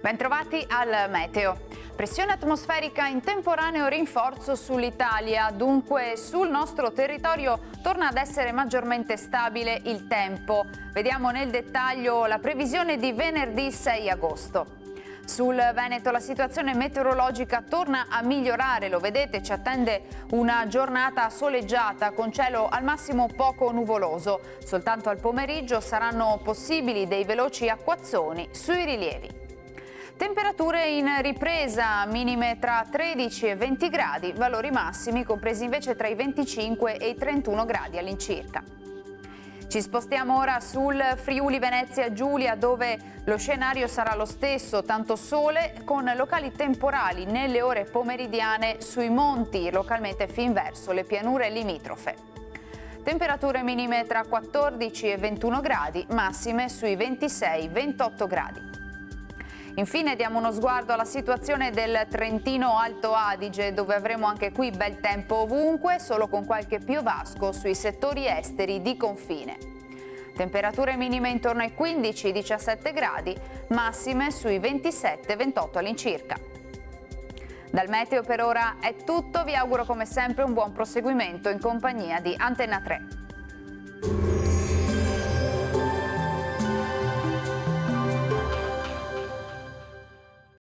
Bentrovati al meteo. Pressione atmosferica in temporaneo rinforzo sull'Italia, dunque sul nostro territorio torna ad essere maggiormente stabile il tempo. Vediamo nel dettaglio la previsione di venerdì 6 agosto. Sul Veneto la situazione meteorologica torna a migliorare, lo vedete, ci attende una giornata soleggiata con cielo al massimo poco nuvoloso. Soltanto al pomeriggio saranno possibili dei veloci acquazzoni sui rilievi. Temperature in ripresa, minime tra 13 e 20 gradi, valori massimi compresi invece tra i 25 e i 31 gradi all'incirca. Ci spostiamo ora sul Friuli Venezia Giulia, dove lo scenario sarà lo stesso, tanto sole con locali temporali nelle ore pomeridiane sui monti, localmente fin verso le pianure limitrofe. Temperature minime tra 14 e 21 gradi, massime sui 26-28 gradi. Infine diamo uno sguardo alla situazione del Trentino Alto Adige, dove avremo anche qui bel tempo ovunque, solo con qualche piovasco sui settori esteri di confine. Temperature minime intorno ai 15-17 gradi, massime sui 27-28 all'incirca. Dal meteo per ora è tutto, vi auguro come sempre un buon proseguimento in compagnia di Antenna 3.